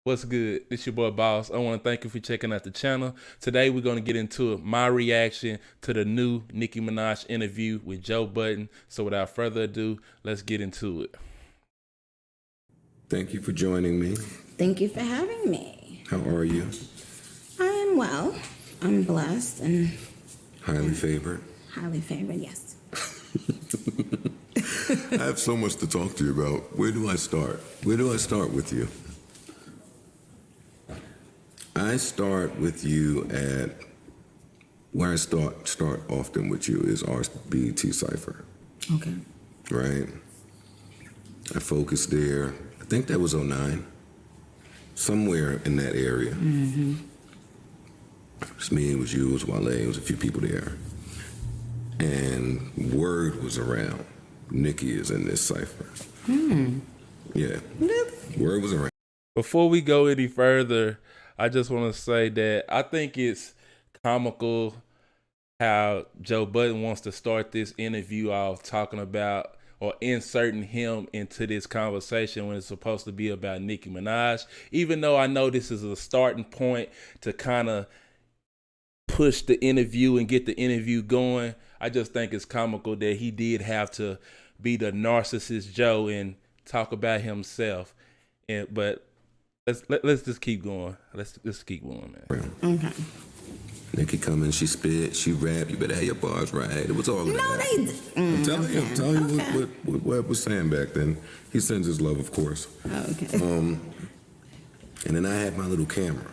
What's good? It's your boy Boss. I want to thank you for checking out the channel. Today we're going to get into my reaction to the new Nicki Minaj interview with Joe Budden. So without further ado, let's get into it. Thank you for joining me. Thank you for having me. How are you? I am well. I'm blessed and Highly favored. highly favored, yes. I have so much to talk to you about. Where do I start? Where do I start with you? I start with you at where I start often with you is our BET Cypher, Okay. right? I focused there. I think that was '09, somewhere in that area. It was me, it was you, it was Wale, it was a few people there. And word was around, Nicki is in this cypher. Yeah, word was around. Before we go any further, I just want to say that I think it's comical how Joe Budden wants to start this interview off talking about or inserting him into this conversation when it's supposed to be about Nicki Minaj. Even though I know this is a starting point to kind of push the interview and get the interview going, I just think it's comical that he did have to be the narcissist Joe and talk about himself. But let's just keep going. Let's keep going, man. Okay. Nicki come in, she spit, she rap, you better have your bars right. It was all of that. No, they. I'm telling you what Webb was saying back then. He sends his love, of course. Okay. And then I had my little camera,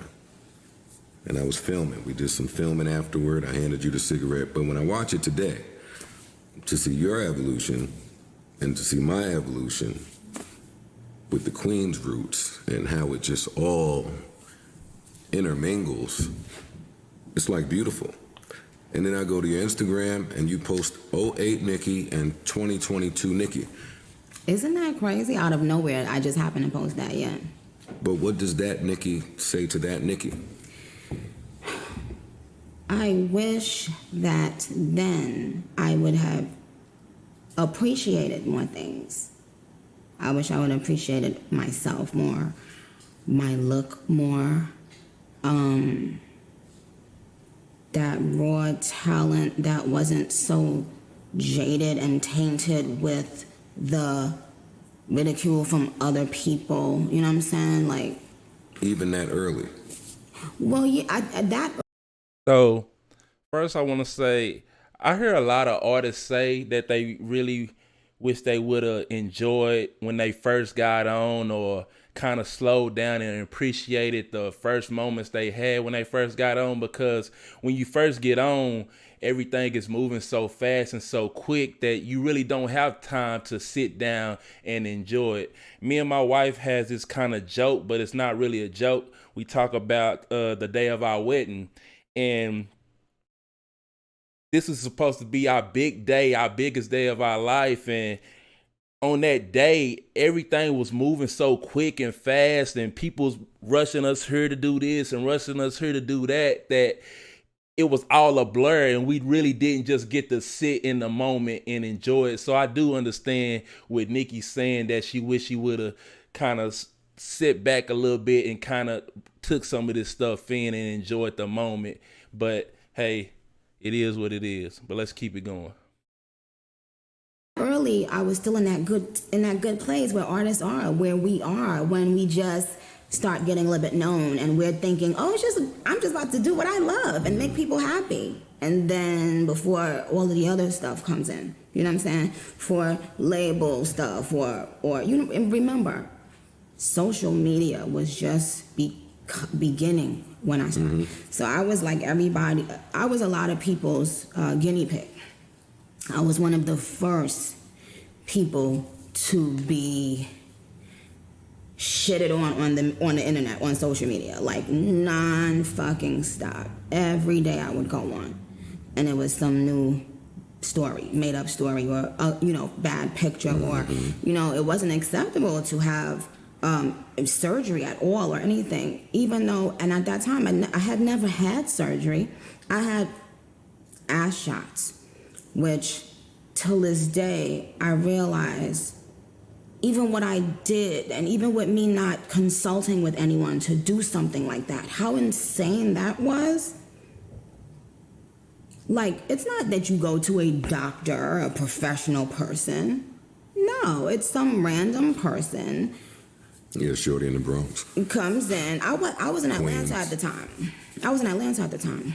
and I was filming. We did some filming afterward. I handed you the cigarette. But when I watch it today, to see your evolution and to see my evolution with the Queen's roots and how it just all intermingles, it's like beautiful. And then I go to your Instagram and you post '08 Nicki and 2022 Nicki. Isn't that crazy? Out of nowhere, I just happened to post that, yeah. But what does that Nicki say to that Nicki? I wish that then I would have appreciated more things. I wish I would have appreciated myself more, my look more, that raw talent that wasn't so jaded and tainted with the ridicule from other people. You know what I'm saying? Like, Even that early. well, yeah, that. So first I want to say, I hear a lot of artists say that they really wish they would have enjoyed when they first got on, or kind of slowed down and appreciated the first moments they had when they first got on, because when you first get on, everything is moving so fast and so quick that you really don't have time to sit down and enjoy it. Me and my wife has this kind of joke, but it's not really a joke. We talk about the day of our wedding, and this is supposed to be our big day, our biggest day of our life. And on that day, everything was moving so quick and fast, and people's rushing us here to do this and rushing us here to do that, that it was all a blur, and we really didn't just get to sit in the moment and enjoy it. So I do understand with Nicki saying that she wish she would have kind of sit back a little bit and kind of took some of this stuff in and enjoyed the moment. But hey, it is what it is. But let's keep it going. Early, I was still in that good place where artists are, where we are when we just start getting a little bit known, and we're thinking, oh, I'm just about to do what I love and make people happy. And then before all of the other stuff comes in, you know what I'm saying? For label stuff, or you know, and remember, social media was just beginning when I started. So I was like everybody. I was a lot of people's guinea pig. I was one of the first people to be shitted on the internet, on social media, like non-fucking stop. Every day I would go on, and it was some new story, made up story, or bad picture, or it wasn't acceptable to have surgery at all or anything. Even though, and at that time I had never had surgery. I had ass shots, which till this day I realize even what I did, and even with me not consulting with anyone to do something like that, how insane that was. Like, it's not that you go to a doctor, a professional person. No, it's some random person. Yeah, shorty in the Bronx. Comes in. I was in Atlanta Queens. at the time.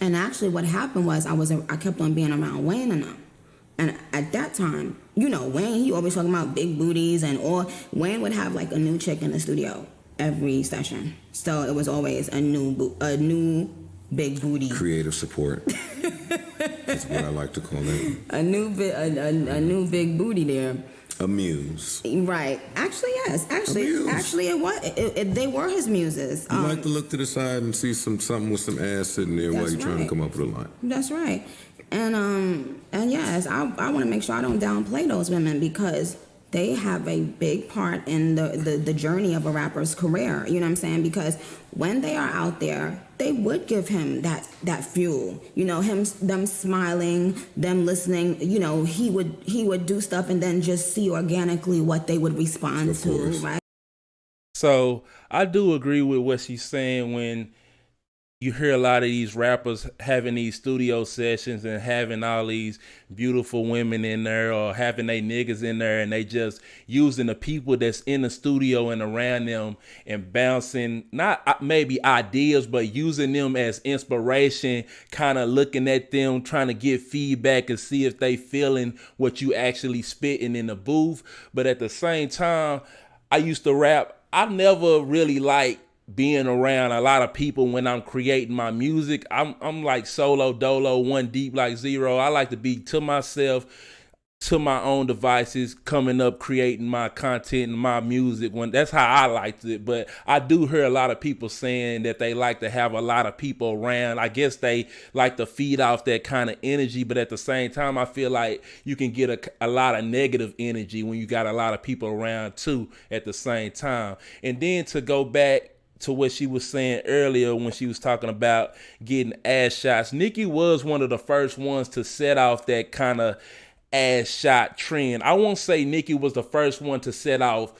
And actually what happened was I kept on being around Wayne and them. And at that time, you know, Wayne, he always talking about big booties Wayne would have like a new chick in the studio every session. So it was always a new big booty. Creative support. That's what I like to call it. A new big booty there. A muse. Right. Actually, yes. Actually, it was. They were his muses. You like to look to the side and see something with some ass sitting there while you're trying to come up with a line. That's right. And yes, I want to make sure I don't downplay those women because they have a big part in the journey of a rapper's career. You know what I'm saying? Because when they are out there, they would give him that fuel. You know, them smiling, them listening. You know, he would do stuff and then just see organically what they would respond to. Right. So I do agree with what she's saying when you hear a lot of these rappers having these studio sessions and having all these beautiful women in there or having they niggas in there and they just using the people that's in the studio and around them and bouncing, not maybe ideas, but using them as inspiration, kind of looking at them, trying to get feedback and see if they feeling what you actually spitting in the booth. But at the same time, I used to rap. I never really liked being around a lot of people when I'm creating my music. I'm like solo dolo, one deep like zero. I like to be to myself, to my own devices, coming up, creating my content and my music. That's how I liked it. But I do hear a lot of people saying that they like to have a lot of people around. I guess they like to feed off that kind of energy. But at the same time, I feel like you can get a lot of negative energy when you got a lot of people around too at the same time. And then to go back to what she was saying earlier when she was talking about getting ass shots, Nicki was one of the first ones to set off that kind of ass shot trend. I won't say Nicki was the first one to set off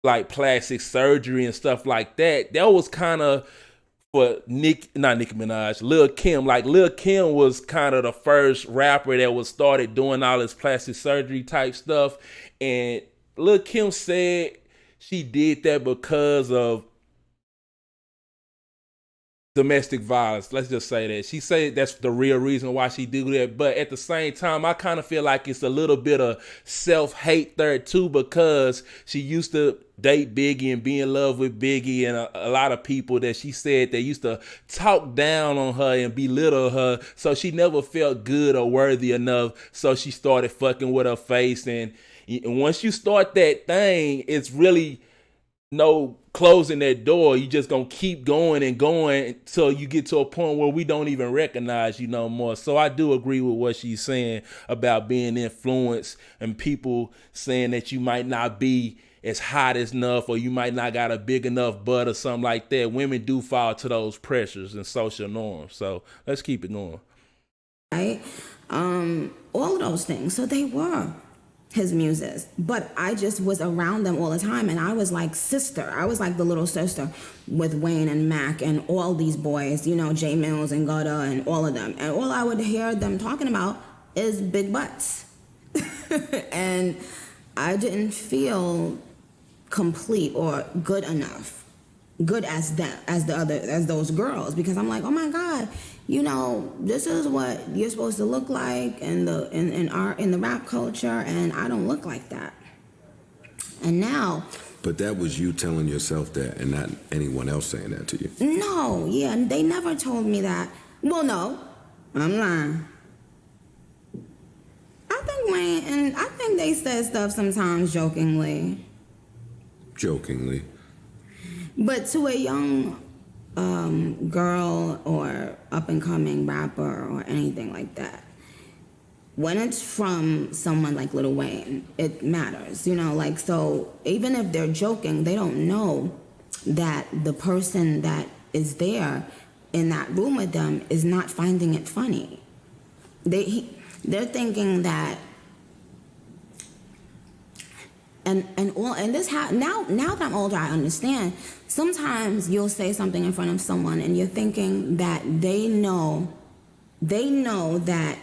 like plastic surgery and stuff like that. That was kind of for not Nicki Minaj, Lil Kim. Like Lil Kim was kind of the first rapper that was started doing all this plastic surgery type stuff. And Lil Kim said she did that because of domestic violence. Let's just say that. She said that's the real reason why she do that. But at the same time, I kind of feel like it's a little bit of self-hate there too, because she used to date Biggie and be in love with Biggie, and a lot of people that she said they used to talk down on her and belittle her, so she never felt good or worthy enough, so she started fucking with her face. And once you start that thing, it's really no closing that door. You just gonna keep going and going until you get to a point where we don't even recognize you no more. So I do agree with what she's saying about being influenced and people saying that you might not be as hot as enough or you might not got a big enough butt or something like that. Women do fall to those pressures and social norms. So let's keep it going. Right? All of those things. So they were his muses, but I just was around them all the time, and I was like sister. I was like the little sister with Wayne and Mac and all these boys, you know, J Mills and Gutta and all of them, and all I would hear them talking about is big butts. And I didn't feel complete or good enough, good as them, as those girls, because I'm like, oh my God, you know, this is what you're supposed to look like in the rap culture, and I don't look like that. And now. But that was you telling yourself that, and not anyone else saying that to you. No, yeah, they never told me that. Well, no, I'm lying. I think they said stuff sometimes jokingly. Jokingly. But to a young girl or up-and-coming rapper or anything like that, when it's from someone like Lil Wayne, it matters, you know, like, so even if they're joking, they don't know that the person that is there in that room with them is not finding it funny. They're thinking that And this now that I'm older, I understand. Sometimes you'll say something in front of someone and you're thinking that they know that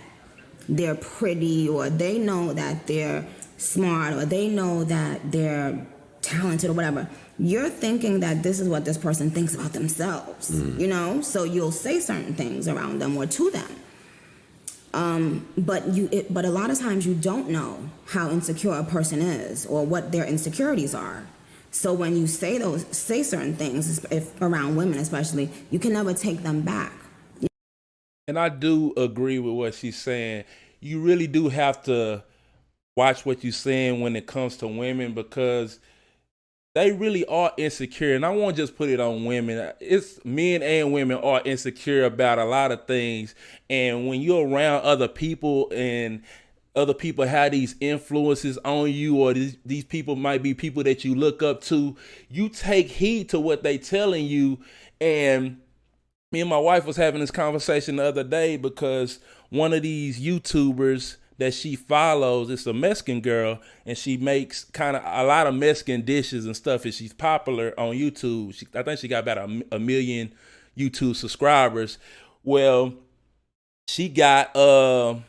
they're pretty, or they know that they're smart, or they know that they're talented or whatever. You're thinking that this is what this person thinks about themselves, so you'll say certain things around them or to them. But a lot of times you don't know how insecure a person is or what their insecurities are. So when you say certain things, if around women especially, you can never take them back. And I do agree with what she's saying. You really do have to watch what you're saying when it comes to women, because they really are insecure. And I won't just put it on women. It's men and women are insecure about a lot of things. And when you're around other people and other people have these influences on you, or these people might be people that you look up to, you take heed to what they telling you. And me and my wife was having this conversation the other day because one of these YouTubers that she follows, it's a Mexican girl, and she makes kind of a lot of Mexican dishes and stuff, and she's popular on YouTube. I think she got about a million YouTube subscribers. Well, she got her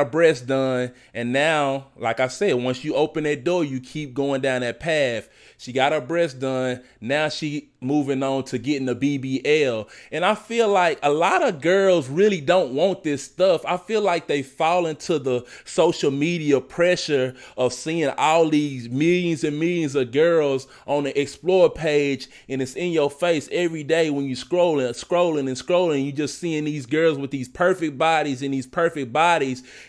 breast done, and now, like I said, once you open that door, you keep going down that path. She got her breast done. Now she moving on to getting a BBL. And I feel like a lot of girls really don't want this stuff. I feel like they fall into the social media pressure of seeing all these millions and millions of girls on the Explore page, and it's in your face every day when you scrolling, you just seeing these girls with these perfect bodies and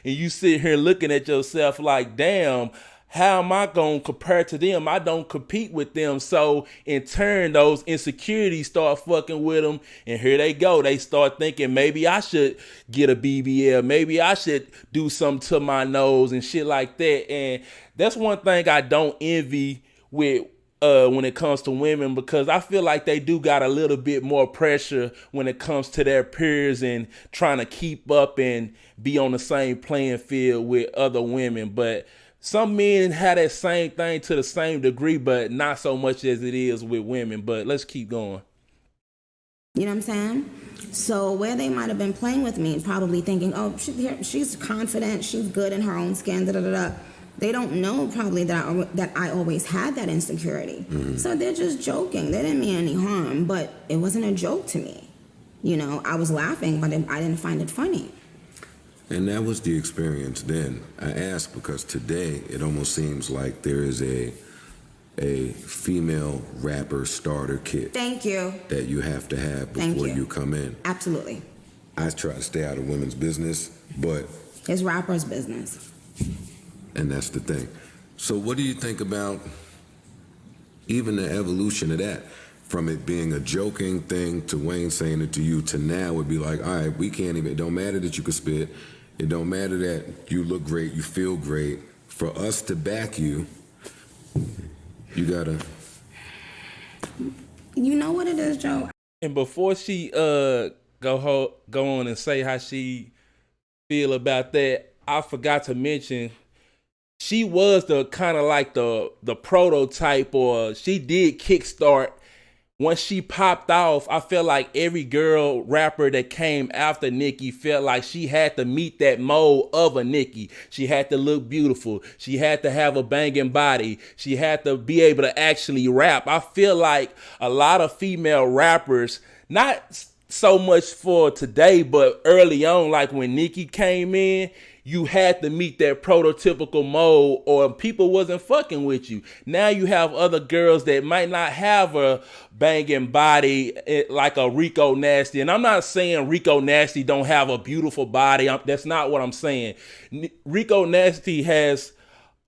you sit here looking at yourself like, damn, how am I going to compare to them? I don't compete with them. So in turn, those insecurities start fucking with them. And here they go. They start thinking, maybe I should get a BBL. Maybe I should do something to my nose and shit like that. And that's one thing I don't envy with when it comes to women, because I feel like they do got a little bit more pressure when it comes to their peers and trying to keep up and be on the same playing field with other women. But some men have that same thing to the same degree, but not so much as it is with women. But let's keep going. You know what I'm saying? So where they might have been playing with me, probably thinking, oh, she's confident, she's good in her own skin, da-da-da-da. They don't know probably that I always had that insecurity. Mm-hmm. So they're just joking. They didn't mean any harm, but it wasn't a joke to me. I was laughing, but I didn't find it funny. And that was the experience then. I asked because today it almost seems like there is a female rapper starter kit. Thank you. That you have to have before you come in. Absolutely. I try to stay out of women's business, but it's rappers' business. And that's the thing. So what do you think about even the evolution of that? From it being a joking thing to Wayne saying it to you to now would be like, all right, we can't even, it don't matter that you can spit. It don't matter that you look great, you feel great. For us to back you, you gotta. You know what it is, Joe? And before she go on and say how she feel about that, I forgot to mention she was the kind of like the prototype, or she did kickstart. Once she popped off, I felt like every girl rapper that came after Nicki felt like she had to meet that mold of a Nicki. She had to look beautiful. She had to have a banging body. She had to be able to actually rap. I feel like a lot of female rappers, not so much for today, but early on, like when Nicki came in, you had to meet that prototypical mold or people wasn't fucking with you. Now you have other girls that might not have a banging body like a Rico Nasty. And I'm not saying Rico Nasty don't have a beautiful body. That's not what I'm saying. Rico Nasty has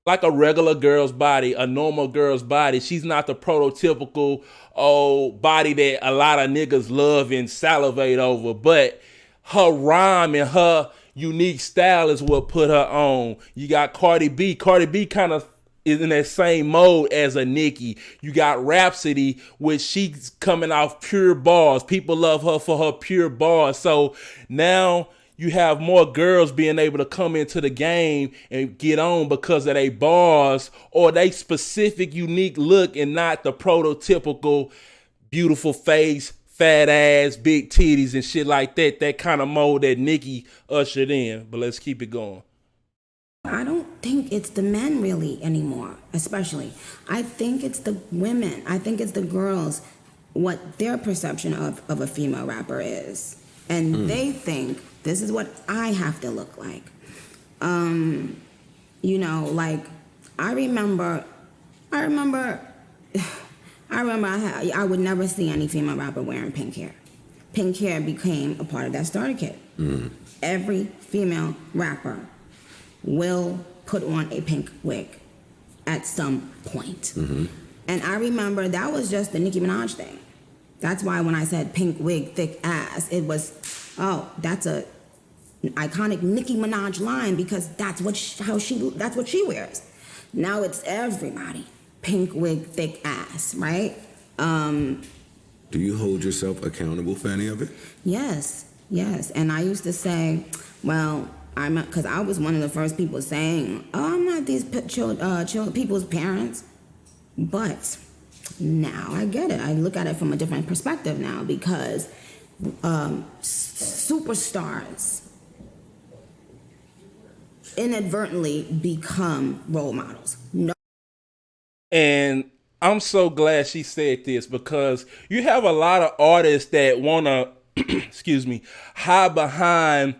like a regular girl's body, a normal girl's body. She's not the prototypical body that a lot of niggas love and salivate over. But her rhyme and her unique style is what put her on. You got Cardi B. Cardi B kind of is in that same mode as a Nicki. You got Rhapsody, which she's coming off pure bars. People love her for her pure bars. So now you have more girls being able to come into the game and get on because of their bars or they specific unique look and not the prototypical beautiful face, fat ass, big titties and shit like that. That kind of mold that Nicki ushered in. But let's keep it going. I don't think it's the men really anymore, especially. I think it's the women. I think it's the girls, what their perception of a female rapper is. And they think this is what I have to look like. You know, like I remember I would never see any female rapper wearing pink hair. Pink hair became a part of that starter kit. Every female rapper will put on a pink wig at some point. And I remember that was just the Nicki Minaj thing. That's why when I said pink wig, thick ass, it was, oh, that's a iconic Nicki Minaj line because that's what she wears. Now it's everybody, pink wig, thick ass, right? Do you hold yourself accountable for any of it? Yes. And I used to say, well, because I was one of the first people saying, oh, I'm not these people's parents. But now I get it. I look at it from a different perspective now because superstars inadvertently become role models. No. And I'm so glad she said this because you have a lot of artists that want to, hide behind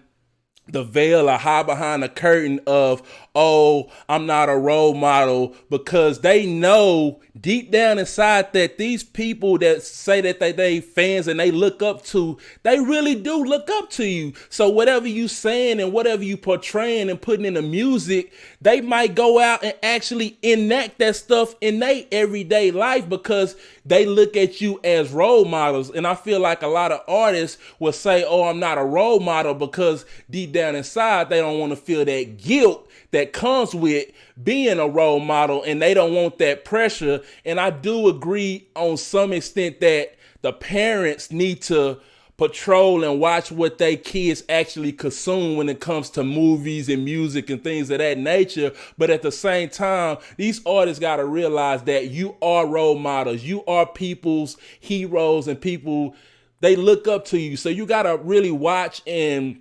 the veil or hide behind the curtain of, oh, I'm not a role model, because they know deep down inside that these people that say that they fans and they look up to, they really do look up to you. So whatever you saying and whatever you portraying and putting in the music, they might go out and actually enact that stuff in their everyday life because they look at you as role models. And I feel like a lot of artists will say, oh, I'm not a role model, because deep down inside, they don't want to feel that guilt that comes with being a role model, and they don't want that pressure. And I do agree on some extent that the parents need to patrol and watch what they kids actually consume when it comes to movies and music and things of that nature. But at the same time, these artists got to realize that you are role models. You are people's heroes and people, they look up to you. So you got to really watch and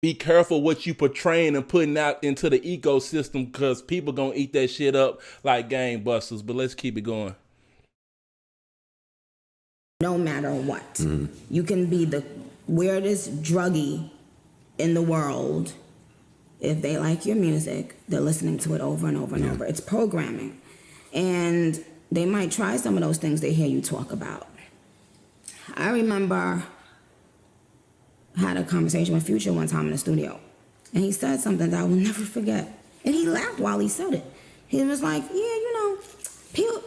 be careful what you portraying and putting out into the ecosystem, because people gonna eat that shit up like gangbusters. But let's keep it going. No matter what, you can be the weirdest druggie in the world. If they like your music, they're listening to it over and over and over. It's programming. And they might try some of those things they hear you talk about. I remember I had a conversation with Future one time in the studio, and he said something that I will never forget. And he laughed while he said it. He was like, yeah, you know,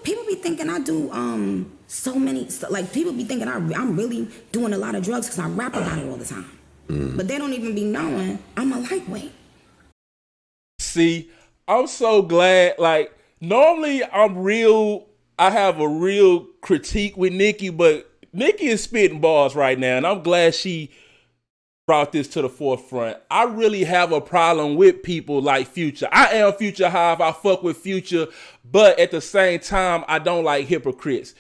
people be thinking I do so many, like people be thinking I'm really doing a lot of drugs because I rap about it all the time. But they don't even be knowing I'm a lightweight. See, I'm so glad, like, normally I have a real critique with Nicki, but Nicki is spitting bars right now, and I'm glad she brought this to the forefront. I really have a problem with people like Future. I am Future Hive. I fuck with Future, but at the same time, I don't like hypocrites.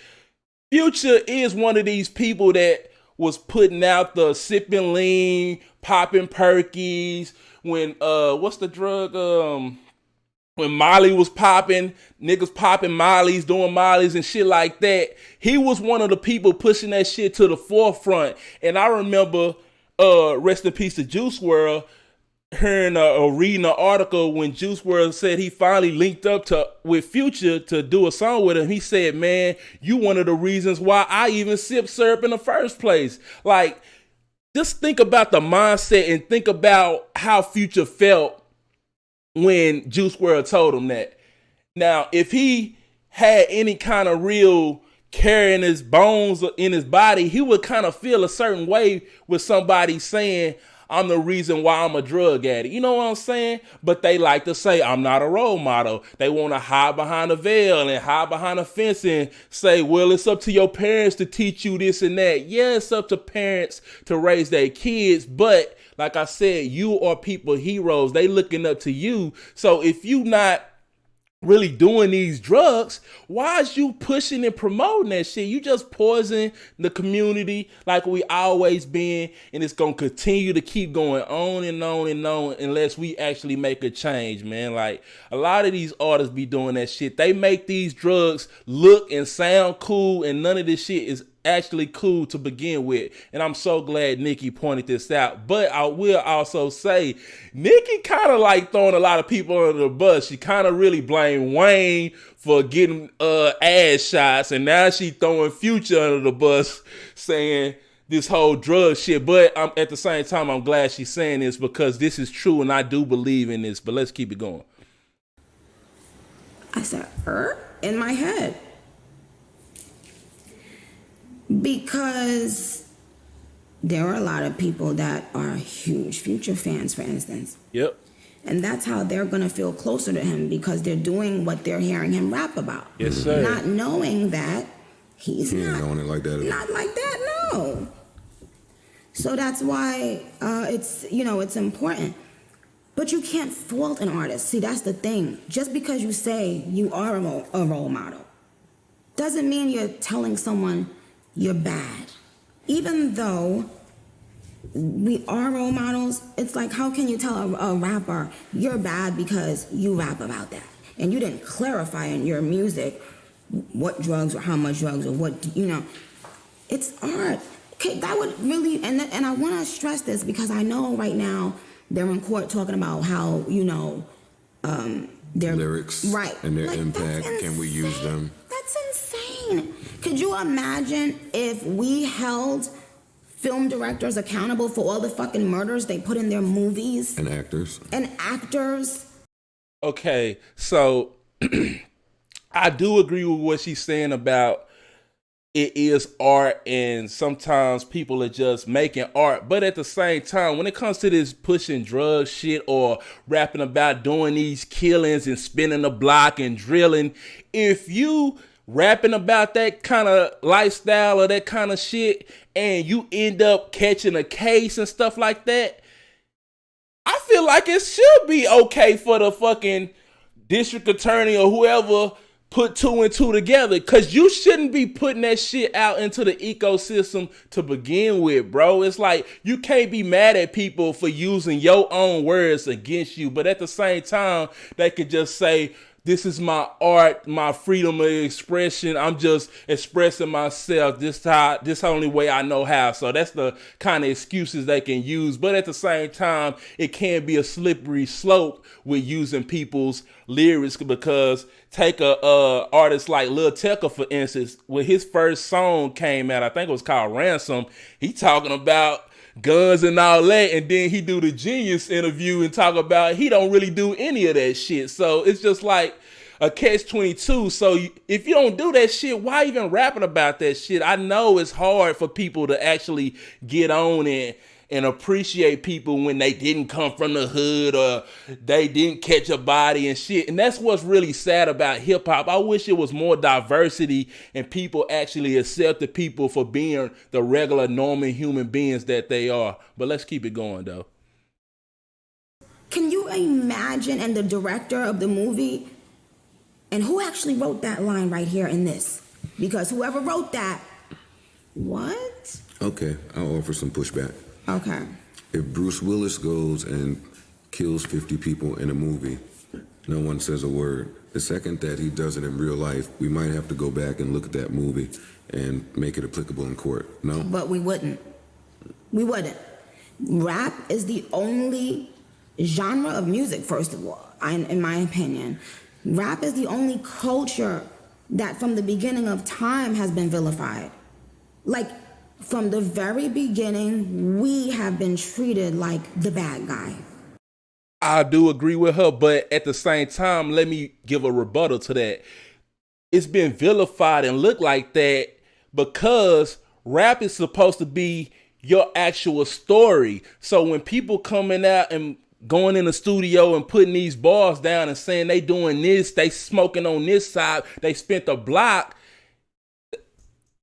Future is one of these people that was putting out the sipping lean, popping perkies, when what's the drug? When Molly was popping, niggas popping Mollies, doing Mollies and shit like that. He was one of the people pushing that shit to the forefront. And I remember, rest in peace to Juice WRLD, hearing or reading an article when Juice WRLD said he finally linked up with Future to do a song with him. He said, man, you one of the reasons why I even sip syrup in the first place. Like, just think about the mindset and think about how Future felt when Juice WRLD told him that. Now, if he had any kind of real care in his bones in his body, he would kind of feel a certain way with somebody saying, I'm the reason why I'm a drug addict. You know what I'm saying? But they like to say I'm not a role model. They want to hide behind a veil and hide behind a fence and say, well, it's up to your parents to teach you this and that. Yeah, it's up to parents to raise their kids, but like I said, you are people heroes. They looking up to you. So if you not really doing these drugs, why is you pushing and promoting that shit? You just poison the community like we always been, and it's gonna continue to keep going on and on and on unless we actually make a change, man. Like, a lot of these artists be doing that shit. They make these drugs look and sound cool, and none of this shit is actually cool to begin with. And I'm so glad Nicki pointed this out. But I will also say, Nicki kind of like throwing a lot of people under the bus. She kind of really blamed Wayne for getting ass shots, and now she throwing Future under the bus, saying this whole drug shit. But at the same time, I'm glad she's saying this because this is true, and I do believe in this. But let's keep it going. I said, in my head. Because there are a lot of people that are huge Future fans, for instance. Yep. And that's how they're going to feel closer to him, because they're doing what they're hearing him rap about. Yes, sir. Not knowing that he's not doing it like that. Not like that, no. So that's why it's, it's important. But you can't fault an artist. See, that's the thing. Just because you say you are a role model doesn't mean you're telling someone you're bad. Even though we are role models, it's like, how can you tell a rapper you're bad because you rap about that and you didn't clarify in your music what drugs or how much drugs or what, it's art. Okay, that would really, and I want to stress this because I know right now they're in court talking about how, their lyrics, right, and their impact. Can we use them? That's insane. Could you imagine if we held film directors accountable for all the fucking murders they put in their movies? And actors. Okay, so I do agree with what she's saying about it is art, and sometimes people are just making art. But at the same time, when it comes to this pushing drug shit or rapping about doing these killings and spinning the block and drilling, if you rapping about that kind of lifestyle or that kind of shit and you end up catching a case and stuff like that, I feel like it should be okay for the fucking district attorney or whoever put 2 and 2 together, because you shouldn't be putting that shit out into the ecosystem to begin with, bro. It's like, you can't be mad at people for using your own words against you, but at the same time, they could just say, this is my art, my freedom of expression. I'm just expressing myself. This only way I know how. So that's the kind of excuses they can use. But at the same time, it can be a slippery slope with using people's lyrics, because take a artist like Lil Tecca, for instance. When his first song came out, I think it was called Ransom, he talking about guns and all that, and then he do the Genius interview and talk about he don't really do any of that shit. So it's just like a catch-22. So if you don't do that shit, why even rapping about that shit? I know it's hard for people to actually get on and appreciate people when they didn't come from the hood or they didn't catch a body and shit. And that's what's really sad about hip hop. I wish it was more diversity and people actually accept the people for being the regular normal human beings that they are. But let's keep it going though. Can you imagine, and the director of the movie, and who actually wrote that line right here in this? Because whoever wrote that, what? Okay, I'll offer some pushback. Okay. If Bruce Willis goes and kills 50 people in a movie, no one says a word. The second that he does it in real life, we might have to go back and look at that movie and make it applicable in court. No? But we wouldn't. We wouldn't. Rap is the only genre of music, first of all, in my opinion. Rap is the only culture that from the beginning of time has been vilified. Like, from the very beginning, we have been treated like the bad guy. I do agree with her, but at the same time, let me give a rebuttal to that. It's been vilified and looked like that because rap is supposed to be your actual story. So when people coming out and going in the studio and putting these bars down and saying they doing this, they smoking on this side, they spent a block.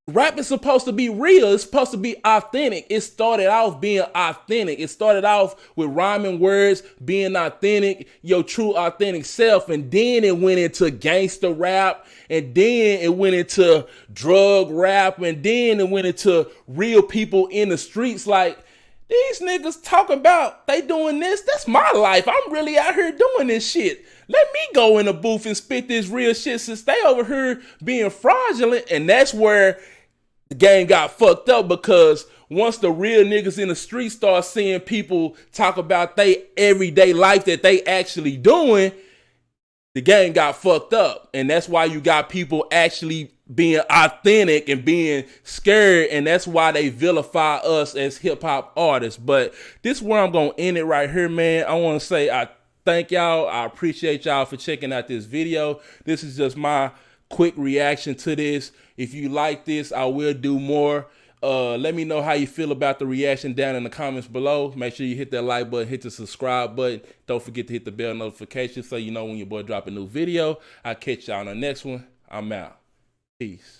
Rap is supposed to be real. It's supposed to be authentic. It started off being authentic. It started off with rhyming words, being authentic, your true authentic self. And then it went into gangster rap. And then it went into drug rap. And then it went into real people in the streets. Like, these niggas talking about they doing this. That's my life. I'm really out here doing this shit. Let me go in the booth and spit this real shit since they over here being fraudulent. And that's where the game got fucked up, because once the real niggas in the street start seeing people talk about their everyday life that they actually doing, the game got fucked up. And that's why you got people actually being authentic and being scared. And that's why they vilify us as hip hop artists. But this is where I'm going to end it right here, man. I want to say I thank y'all. I appreciate y'all for checking out this video. This is just my quick reaction to this. If you like this, I will do more. Let me know how you feel about the reaction down in the comments below. Make sure you hit that like button, hit the subscribe button. Don't forget to hit the bell notification so you know when your boy drop a new video. I'll catch y'all on the next one. I'm out. Peace.